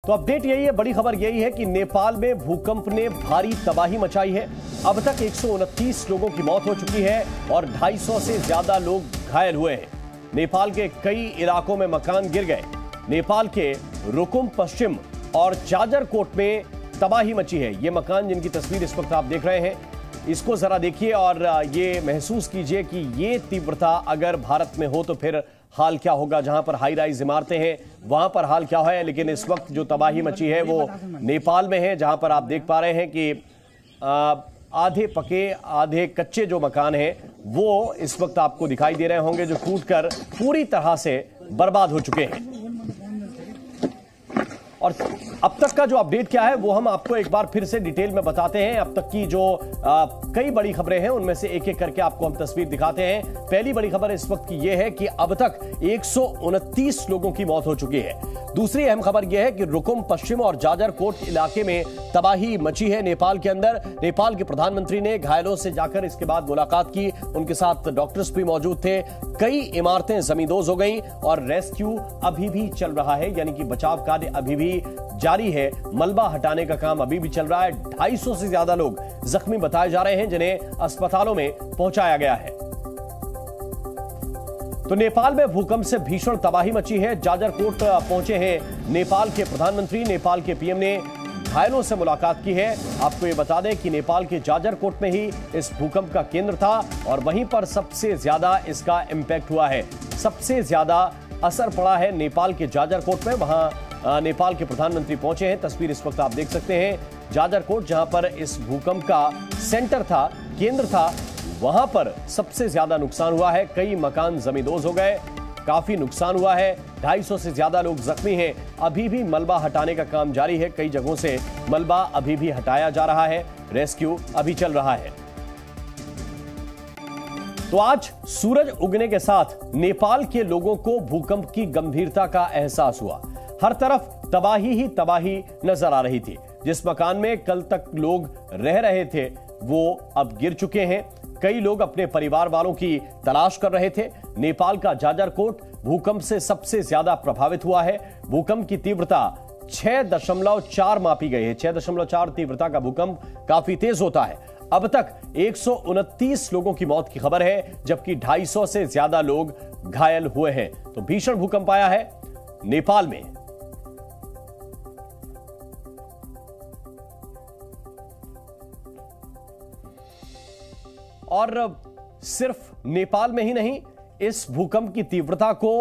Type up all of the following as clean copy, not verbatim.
तो अपडेट यही है, बड़ी खबर यही है कि नेपाल में भूकंप ने भारी तबाही मचाई है। अब तक 129 लोगों की मौत हो चुकी है और 250 से ज्यादा लोग घायल हुए हैं। नेपाल के कई इलाकों में मकान गिर गए। नेपाल के रुकुम पश्चिम और जाजरकोट में तबाही मची है। ये मकान जिनकी तस्वीर इस वक्त आप देख रहे हैं, इसको जरा देखिए और ये महसूस कीजिए कि ये तीव्रता अगर भारत में हो तो फिर हाल क्या होगा। जहां पर हाई राइज इमारतें हैं वहां पर हाल क्या है, लेकिन इस वक्त जो तबाही मची है वो नेपाल में है, जहां पर आप देख पा रहे हैं कि आधे पके आधे कच्चे जो मकान हैं वो इस वक्त आपको दिखाई दे रहे होंगे, जो टूटकर पूरी तरह से बर्बाद हो चुके हैं। और अब तक का जो अपडेट क्या है वो हम आपको एक बार फिर से डिटेल में बताते हैं। अब तक की जो कई बड़ी खबरें हैं उनमें से एक एक करके आपको हम तस्वीर दिखाते हैं। पहली बड़ी खबर इस वक्त की यह है कि अब तक 129 लोगों की मौत हो चुकी है। दूसरी अहम खबर यह है कि रुकुम पश्चिम और जाजरकोट इलाके में तबाही मची है नेपाल के अंदर। नेपाल के प्रधानमंत्री ने घायलों से जाकर इसके बाद मुलाकात की, उनके साथ डॉक्टर्स भी मौजूद थे। कई इमारतें जमींदोज हो गई और रेस्क्यू अभी भी चल रहा है, यानी कि बचाव कार्य अभी भी जारी है। मलबा हटाने का काम अभी भी चल रहा है। 250 से ज्यादा लोग जख्मी बताए जा रहे हैं जिन्हें अस्पतालों में पहुंचाया गया है। तो नेपाल में भूकंप से भीषण तबाही मची है। जाजरकोट पहुंचे हैं नेपाल के प्रधानमंत्री। नेपाल के पीएम ने घायलों से मुलाकात की है। आपको यह बता दें कि नेपाल के जाजरकोट में ही इस भूकंप का केंद्र था और वहीं पर सबसे ज्यादा इसका इंपैक्ट हुआ है। सबसे ज्यादा असर पड़ा है नेपाल के जाजरकोट में। वहां नेपाल के प्रधानमंत्री पहुंचे हैं। तस्वीर इस वक्त आप देख सकते हैं। जाजरकोट जहां पर इस भूकंप का सेंटर था, केंद्र था, वहां पर सबसे ज्यादा नुकसान हुआ है। कई मकान जमींदोज हो गए, काफी नुकसान हुआ है। 250 से ज्यादा लोग जख्मी हैं। अभी भी मलबा हटाने का काम जारी है। कई जगहों से मलबा अभी भी हटाया जा रहा है। रेस्क्यू अभी चल रहा है। तो आज सूरज उगने के साथ नेपाल के लोगों को भूकंप की गंभीरता का एहसास हुआ। हर तरफ तबाही ही तबाही नजर आ रही थी। जिस मकान में कल तक लोग रह रहे थे वो अब गिर चुके हैं। कई लोग अपने परिवार वालों की तलाश कर रहे थे। नेपाल का जाजरकोट भूकंप से सबसे ज्यादा प्रभावित हुआ है। भूकंप की तीव्रता 6.4 मापी गई है। 6.4 तीव्रता का भूकंप काफी तेज होता है। अब तक 129 लोगों की मौत की खबर है, जबकि 250 से ज्यादा लोग घायल हुए हैं। तो भीषण भूकंप आया है नेपाल में। और सिर्फ नेपाल में ही नहीं, इस भूकंप की तीव्रता को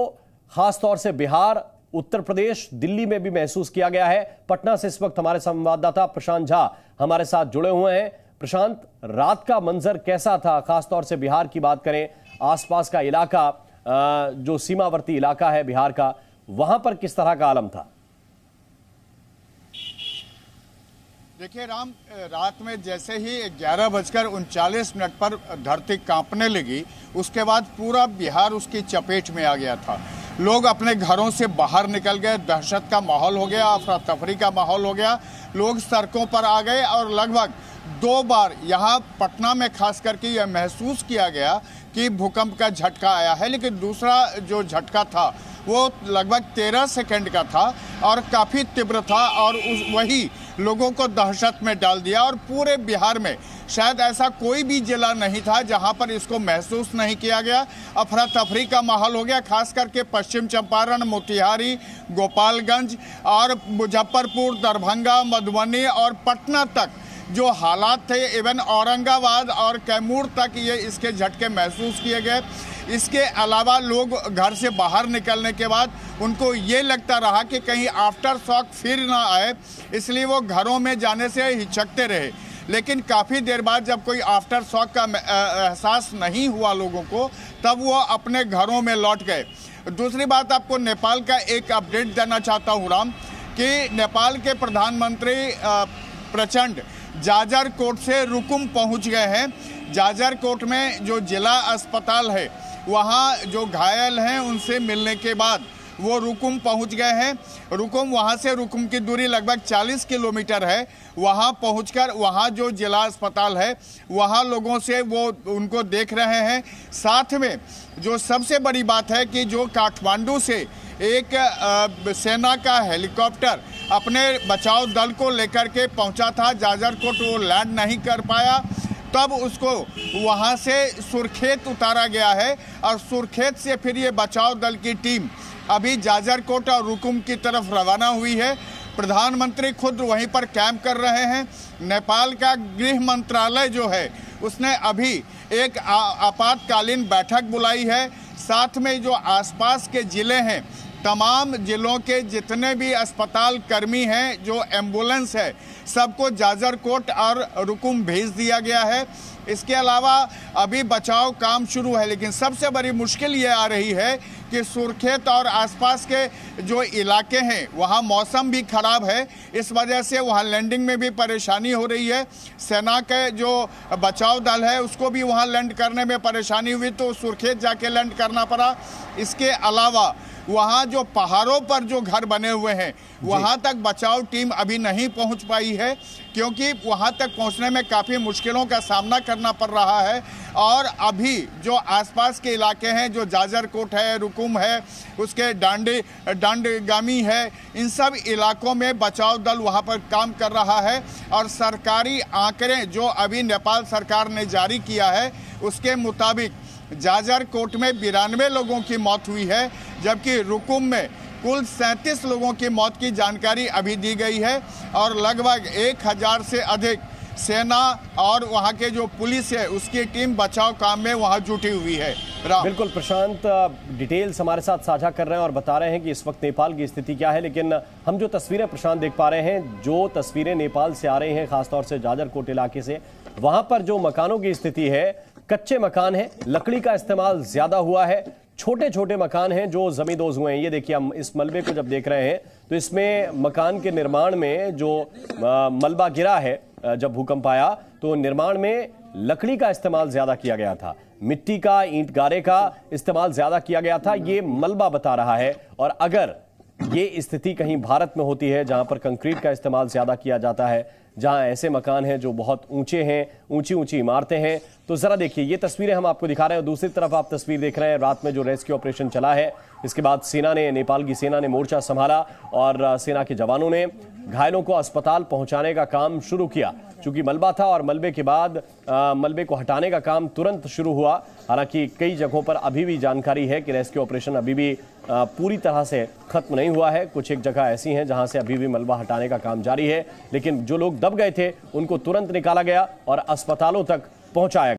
खासतौर से बिहार, उत्तर प्रदेश, दिल्ली में भी महसूस किया गया है। पटना से इस वक्त हमारे संवाददाता प्रशांत झा हमारे साथ जुड़े हुए हैं। प्रशांत, रात का मंजर कैसा था? खासतौर से बिहार की बात करें, आसपास का इलाका, जो सीमावर्ती इलाका है बिहार का, वहां पर किस तरह का आलम था? देखिए राम, रात में जैसे ही 11:39 पर धरती कांपने लगी, उसके बाद पूरा बिहार उसकी चपेट में आ गया था। लोग अपने घरों से बाहर निकल गए, दहशत का माहौल हो गया, अफरा तफरी का माहौल हो गया। लोग सड़कों पर आ गए और लगभग 2 बार यहाँ पटना में खास करके यह महसूस किया गया कि भूकंप का झटका आया है। लेकिन दूसरा जो झटका था वो लगभग 13 सेकंड का था और काफ़ी तीव्र था और वही लोगों को दहशत में डाल दिया। और पूरे बिहार में शायद ऐसा कोई भी जिला नहीं था जहां पर इसको महसूस नहीं किया गया। अफरा तफरी का माहौल हो गया, खास करके पश्चिम चंपारण, मोतिहारी, गोपालगंज और मुजफ्फरपुर, दरभंगा, मधुबनी और पटना तक जो हालात थे, इवन औरंगाबाद और कैमूर तक ये इसके झटके महसूस किए गए। इसके अलावा लोग घर से बाहर निकलने के बाद उनको ये लगता रहा कि कहीं आफ्टर शॉक फिर ना आए, इसलिए वो घरों में जाने से हिचकते रहे। लेकिन काफ़ी देर बाद जब कोई आफ्टर शॉक का एहसास नहीं हुआ लोगों को, तब वो अपने घरों में लौट गए। दूसरी बात, आपको नेपाल का एक अपडेट देना चाहता हूँ राम, कि नेपाल के प्रधानमंत्री प्रचंड जाजरकोट से रुकुम पहुँच गए हैं। जाजरकोट में जो जिला अस्पताल है वहाँ जो घायल हैं उनसे मिलने के बाद वो रुकुम पहुंच गए हैं। रुकुम, वहाँ से रुकुम की दूरी लगभग 40 किलोमीटर है। वहाँ पहुंचकर वहाँ जो जिला अस्पताल है वहाँ लोगों से वो उनको देख रहे हैं। साथ में जो सबसे बड़ी बात है कि जो काठमांडू से एक सेना का हेलीकॉप्टर अपने बचाव दल को लेकर के पहुंचा था जाजरकोट, वो लैंड नहीं कर पाया, तब उसको वहां से सुरखेत उतारा गया है और सुरखेत से फिर ये बचाव दल की टीम अभी जाजरकोट और रुकुम की तरफ रवाना हुई है। प्रधानमंत्री खुद वहीं पर कैंप कर रहे हैं। नेपाल का गृह मंत्रालय जो है उसने अभी एक आपातकालीन बैठक बुलाई है। साथ में जो आसपास के ज़िले हैं, तमाम ज़िलों के जितने भी अस्पताल कर्मी हैं, जो एम्बुलेंस है, सबको जाजरकोट और रुकुम भेज दिया गया है। इसके अलावा अभी बचाव काम शुरू है, लेकिन सबसे बड़ी मुश्किल ये आ रही है कि सुरखेत और आसपास के जो इलाके हैं वहाँ मौसम भी खराब है। इस वजह से वहाँ लैंडिंग में भी परेशानी हो रही है। सेना के जो बचाव दल है उसको भी वहाँ लैंड करने में परेशानी हुई, तो सुरखेत जाके लैंड करना पड़ा। इसके अलावा वहाँ जो पहाड़ों पर जो घर बने हुए हैं वहाँ तक बचाव टीम अभी नहीं पहुँच पाई है, क्योंकि वहाँ तक पहुँचने में काफ़ी मुश्किलों का सामना करना पड़ रहा है। और अभी जो आसपास के इलाके हैं, जो जाजरकोट है, रुकुम है, उसके डांडगामी है, इन सब इलाकों में बचाव दल वहाँ पर काम कर रहा है। और सरकारी आंकड़े जो अभी नेपाल सरकार ने जारी किया है उसके मुताबिक जाजरकोट में 92 लोगों की मौत हुई है, जबकि रुकुम में कुल 37 लोगों की मौत की जानकारी अभी दी गई है। और लगभग 1000 से अधिक सेना और वहां के जो पुलिस है उसकी टीम बचाव काम में वहां जुटी हुई है। बिल्कुल प्रशांत डिटेल्स हमारे साथ साझा कर रहे हैं और बता रहे हैं कि इस वक्त नेपाल की स्थिति क्या है। लेकिन हम जो तस्वीरें प्रशांत देख पा रहे हैं, जो तस्वीरें नेपाल से आ रही हैं, खासतौर से जाजरकोट इलाके से, वहां पर जो मकानों की स्थिति है, कच्चे मकान है, लकड़ी का इस्तेमाल ज्यादा हुआ है, छोटे छोटे मकान हैं जो जमींदोज हुए हैं। ये देखिए, हम इस मलबे को जब देख रहे हैं तो इसमें मकान के निर्माण में जो मलबा गिरा है, जब भूकंप आया तो निर्माण में लकड़ी का इस्तेमाल ज्यादा किया गया था, मिट्टी का, ईंट गारे का इस्तेमाल ज्यादा किया गया था, ये मलबा बता रहा है। और अगर ये स्थिति कहीं भारत में होती है जहां पर कंक्रीट का इस्तेमाल ज्यादा किया जाता है, जहां ऐसे मकान हैं जो बहुत ऊंचे हैं, ऊंची ऊंची इमारतें हैं, तो जरा देखिए ये तस्वीरें हम आपको दिखा रहे हैं। दूसरी तरफ आप तस्वीर देख रहे हैं रात में जो रेस्क्यू ऑपरेशन चला है, इसके बाद सेना ने, नेपाल की सेना ने मोर्चा संभाला और सेना के जवानों ने घायलों को अस्पताल पहुंचाने का काम शुरू किया। चूंकि मलबा था और मलबे के बाद मलबे को हटाने का काम तुरंत शुरू हुआ। हालांकि कई जगहों पर अभी भी जानकारी है कि रेस्क्यू ऑपरेशन अभी भी पूरी तरह से खत्म नहीं हुआ है। कुछ एक जगह ऐसी हैं जहां से अभी भी मलबा हटाने का काम जारी है, लेकिन जो लोग दब गए थे उनको तुरंत निकाला गया और अस्पतालों तक पहुंचाया गया।